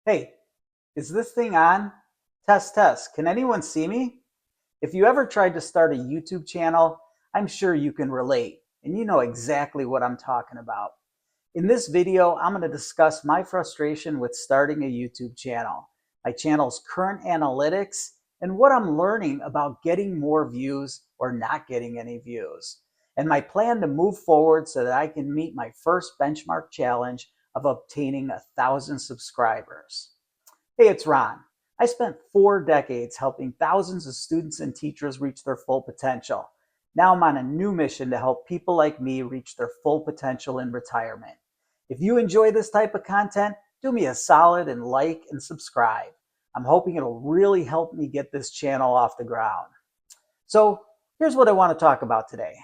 Hey, is this thing on? Test, test. Can anyone see me? If you ever tried to start a YouTube channel, I'm sure you can relate, and you know exactly what I'm talking about. In this video, I'm going to discuss my frustration with starting a YouTube channel, my channel's current analytics, and what I'm learning about getting more views or not getting any views, and my plan to move forward so that I can meet my first benchmark challenge of obtaining 1,000 subscribers. Hey, it's Ron. I spent 4 decades helping thousands of students and teachers reach their full potential. Now I'm on a new mission to help people like me reach their full potential in retirement. If you enjoy this type of content, do me a solid and like and subscribe. I'm hoping it'll really help me get this channel off the ground. So here's what I want to talk about today.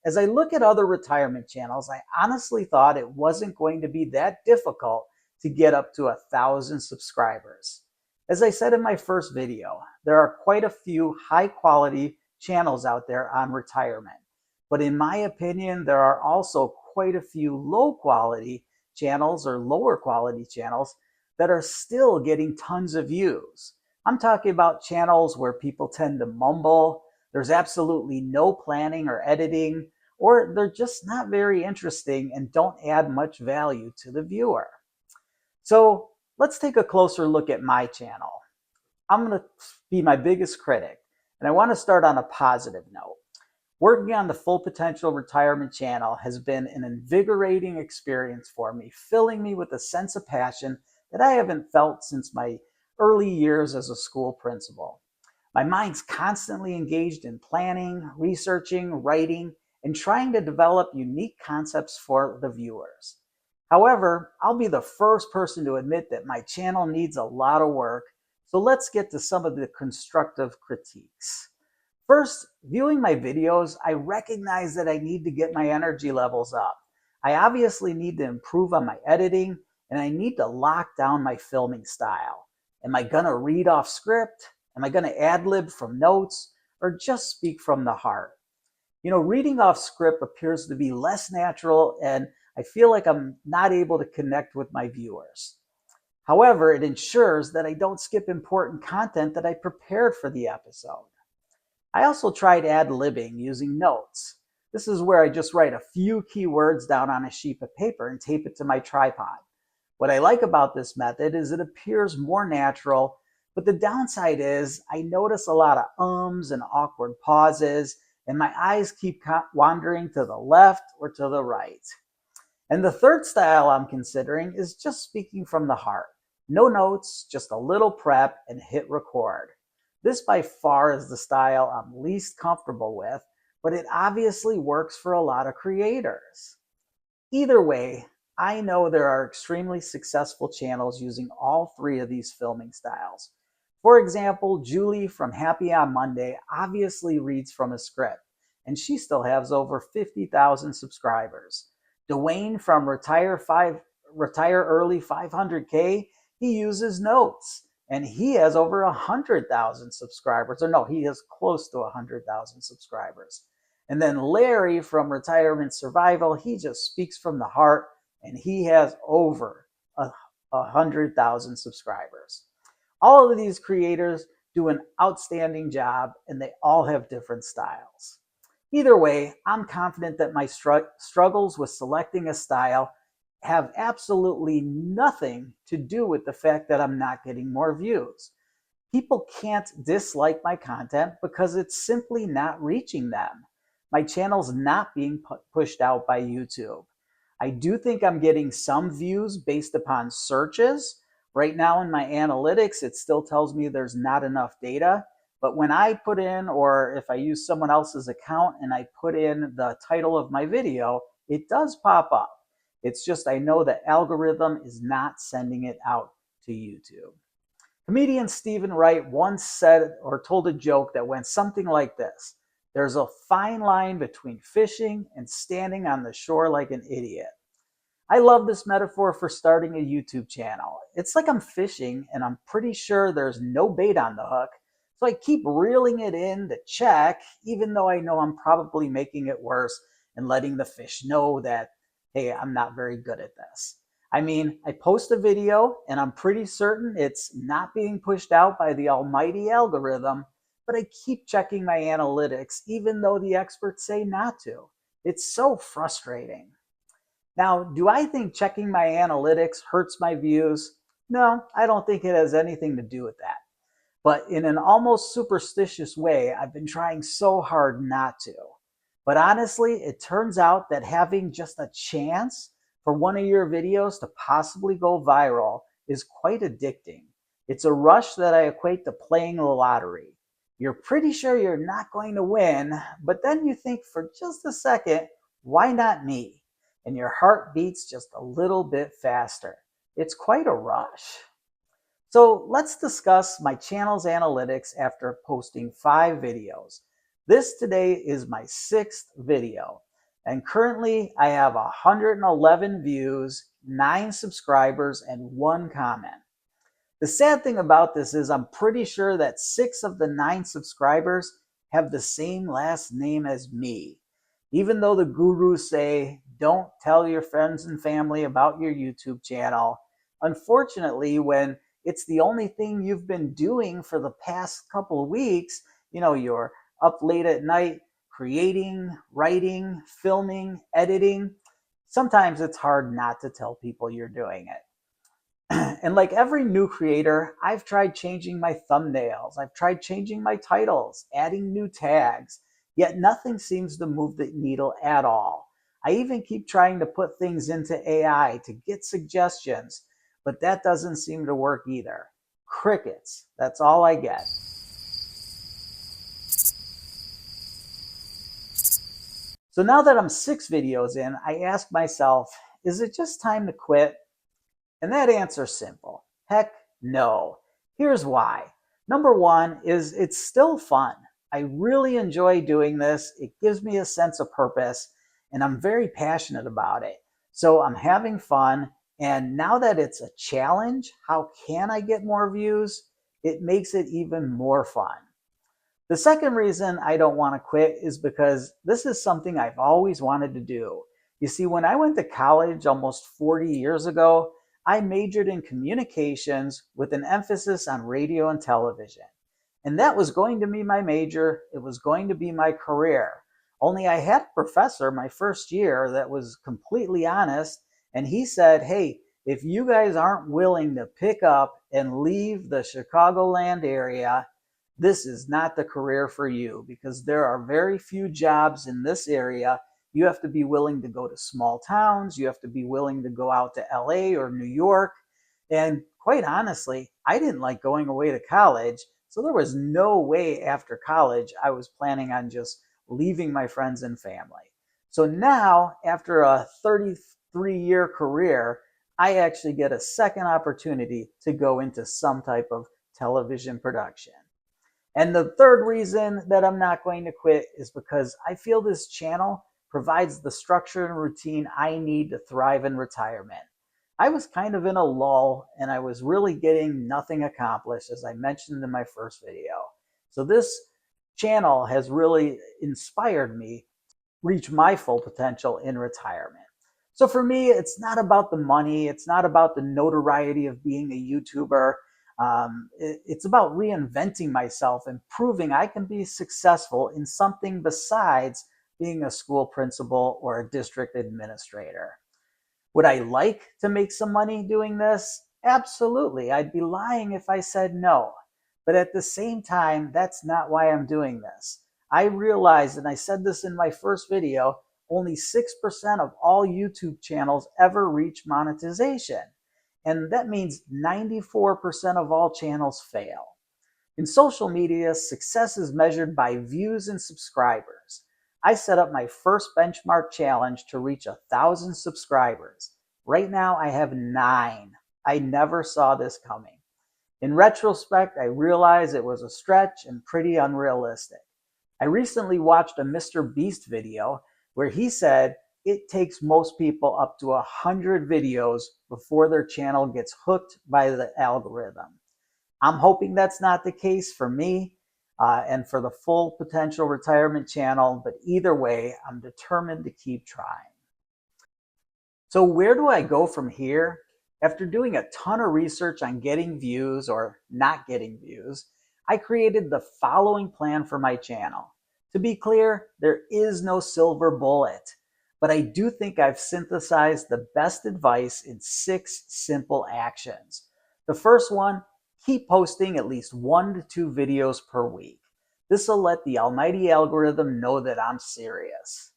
As I look at other retirement channels, I honestly thought it wasn't going to be that difficult to get up to 1,000 subscribers. As I said in my first video, there are quite a few high quality channels out there on retirement. But in my opinion, there are also quite a few low quality channels or lower quality channels that are still getting tons of views. I'm talking about channels where people tend to mumble, there's absolutely no planning or editing, or they're just not very interesting and don't add much value to the viewer. So let's take a closer look at my channel. I'm going to be my biggest critic, and I want to start on a positive note. Working on the Full Potential Retirement channel has been an invigorating experience for me, filling me with a sense of passion that I haven't felt since my early years as a school principal. My mind's constantly engaged in planning, researching, writing, and trying to develop unique concepts for the viewers. However, I'll be the first person to admit that my channel needs a lot of work, so let's get to some of the constructive critiques. First, viewing my videos, I recognize that I need to get my energy levels up. I obviously need to improve on my editing, and I need to lock down my filming style. Am I going to read off script? Am I going to ad-lib from notes? Or just speak from the heart? Reading off script appears to be less natural, and I feel like I'm not able to connect with my viewers. However, it ensures that I don't skip important content that I prepared for the episode. I also tried ad-libbing using notes. This is where I just write a few keywords down on a sheet of paper and tape it to my tripod. What I like about this method is it appears more natural, but the downside is I notice a lot of ums and awkward pauses, and my eyes keep wandering to the left or to the right. And the third style I'm considering is just speaking from the heart. No notes, just a little prep and hit record. This by far is the style I'm least comfortable with, but it obviously works for a lot of creators. Either way, I know there are extremely successful channels using all three of these filming styles. For example, Julie from Happy on Monday obviously reads from a script, and she still has over 50,000 subscribers. Dwayne from Retire Early 500K, he uses notes, and he has over 100,000 subscribers. Or no, he has close to 100,000 subscribers. And then Larry from Retirement Survival, he just speaks from the heart, and he has over 100,000 subscribers. All of these creators do an outstanding job, and they all have different styles. Either way, I'm confident that my struggles with selecting a style have absolutely nothing to do with the fact that I'm not getting more views. People can't dislike my content because it's simply not reaching them. My channel's not being pushed out by YouTube. I do think I'm getting some views based upon searches. Right now in my analytics, it still tells me there's not enough data. But when I put in, or if I use someone else's account and I put in the title of my video, it does pop up. It's just I know the algorithm is not sending it out to YouTube. Comedian Stephen Wright once said or told a joke that went something like this: there's a fine line between fishing and standing on the shore like an idiot. I love this metaphor for starting a YouTube channel. It's like I'm fishing and I'm pretty sure there's no bait on the hook. So I keep reeling it in to check, even though I know I'm probably making it worse and letting the fish know that, hey, I'm not very good at this. I mean, I post a video and I'm pretty certain it's not being pushed out by the almighty algorithm, but I keep checking my analytics even though the experts say not to. It's so frustrating. Now, do I think checking my analytics hurts my views? No, I don't think it has anything to do with that. But in an almost superstitious way, I've been trying so hard not to. But honestly, it turns out that having just a chance for one of your videos to possibly go viral is quite addicting. It's a rush that I equate to playing the lottery. You're pretty sure you're not going to win, but then you think for just a second, why not me? And your heart beats just a little bit faster. It's quite a rush. So let's discuss my channel's analytics after posting 5 videos. This today is my 6th video, and currently I have 111 views, 9 subscribers, and 1 comment. The sad thing about this is I'm pretty sure that 6 of the 9 subscribers have the same last name as me. Even though the gurus say, don't tell your friends and family about your YouTube channel, unfortunately, when it's the only thing you've been doing for the past couple of weeks, you're up late at night creating, writing, filming, editing, sometimes it's hard not to tell people you're doing it. And like every new creator, I've tried changing my thumbnails, I've tried changing my titles, adding new tags, yet nothing seems to move the needle at all. I even keep trying to put things into AI to get suggestions, but that doesn't seem to work either. Crickets, that's all I get. So now that I'm 6 videos in, I ask myself, is it just time to quit? And that answer's simple. Heck no. Here's why. Number one is it's still fun. I really enjoy doing this. It gives me a sense of purpose, and I'm very passionate about it. So I'm having fun. And now that it's a challenge, how can I get more views? It makes it even more fun. The second reason I don't want to quit is because this is something I've always wanted to do. You see, when I went to college almost 40 years ago, I majored in communications with an emphasis on radio and television. And that was going to be my major. It was going to be my career. Only I had a professor my first year that was completely honest. And he said, hey, if you guys aren't willing to pick up and leave the Chicagoland area, this is not the career for you, because there are very few jobs in this area. You have to be willing to go to small towns. You have to be willing to go out to LA or New York. And quite honestly, I didn't like going away to college. So there was no way after college I was planning on just leaving my friends and family. So now, after a 33-year career, I actually get a second opportunity to go into some type of television production. And the third reason that I'm not going to quit is because I feel this channel provides the structure and routine I need to thrive in retirement. I was kind of in a lull and I was really getting nothing accomplished, as I mentioned in my first video. So this channel has really inspired me to reach my full potential in retirement. So for me, it's not about the money. It's not about the notoriety of being a YouTuber. It's about reinventing myself and proving I can be successful in something besides being a school principal or a district administrator. Would I like to make some money doing this? Absolutely. I'd be lying if I said no. But at the same time, that's not why I'm doing this. I realized, and I said this in my first video, only 6% of all YouTube channels ever reach monetization. And that means 94% of all channels fail. In social media, success is measured by views and subscribers. I set up my first benchmark challenge to reach 1,000 subscribers. Right now, I have 9. I never saw this coming. In retrospect, I realized it was a stretch and pretty unrealistic. I recently watched a Mr. Beast video where he said it takes most people up to 100 videos before their channel gets hooked by the algorithm. I'm hoping that's not the case for me and for the Full Potential Retirement channel, but either way, I'm determined to keep trying. So where do I go from here? After doing a ton of research on getting views or not getting views, I created the following plan for my channel. To be clear, there is no silver bullet, but I do think I've synthesized the best advice in 6 simple actions. The first one, keep posting at least 1 to 2 videos per week. This will let the almighty algorithm know that I'm serious.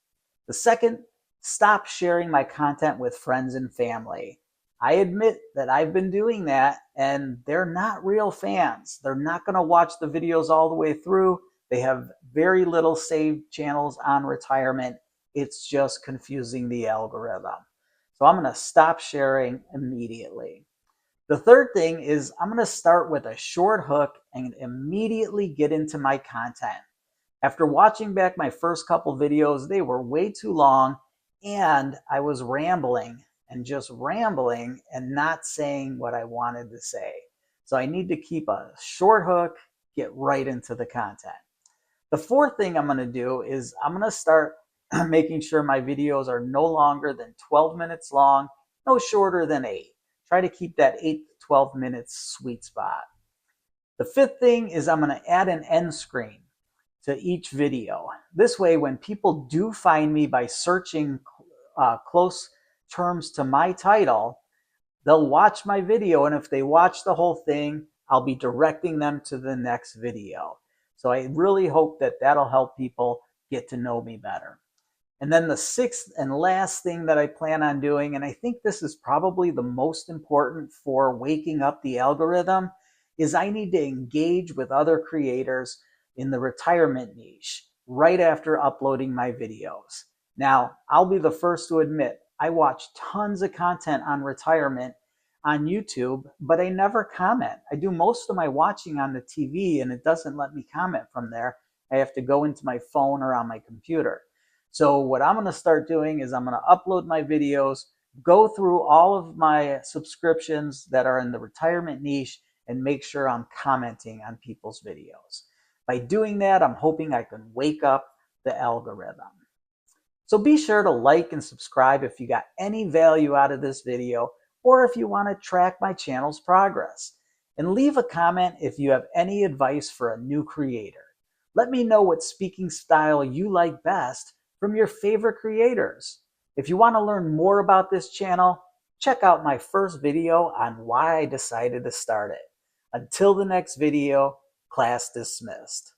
The second, stop sharing my content with friends and family. I admit that I've been doing that and they're not real fans. They're not going to watch the videos all the way through. They have very little saved channels on retirement. It's just confusing the algorithm. So I'm going to stop sharing immediately. The third thing is I'm going to start with a short hook and immediately get into my content. After watching back my first couple videos, they were way too long and I was rambling and just rambling and not saying what I wanted to say. So I need to keep a short hook, get right into the content. The fourth thing I'm going to do is I'm going to start making sure my videos are no longer than 12 minutes long, no shorter than 8. Try to keep that 8 to 12 minutes sweet spot. The fifth thing is I'm going to add an end screen to each video. This way, when people do find me by searching close terms to my title, they'll watch my video, and if they watch the whole thing, I'll be directing them to the next video. So I really hope that that'll help people get to know me better. And then the sixth and last thing that I plan on doing, and I think this is probably the most important for waking up the algorithm, is I need to engage with other creators in the retirement niche right after uploading my videos. Now, I'll be the first to admit, I watch tons of content on retirement on YouTube, but I never comment. I do most of my watching on the TV and it doesn't let me comment from there. I have to go into my phone or on my computer. So what I'm going to start doing is I'm going to upload my videos, go through all of my subscriptions that are in the retirement niche, and make sure I'm commenting on people's videos. By doing that, I'm hoping I can wake up the algorithm. So be sure to like and subscribe if you got any value out of this video, or if you want to track my channel's progress. And leave a comment if you have any advice for a new creator. Let me know what speaking style you like best from your favorite creators. If you want to learn more about this channel, check out my first video on why I decided to start it. Until the next video, class dismissed.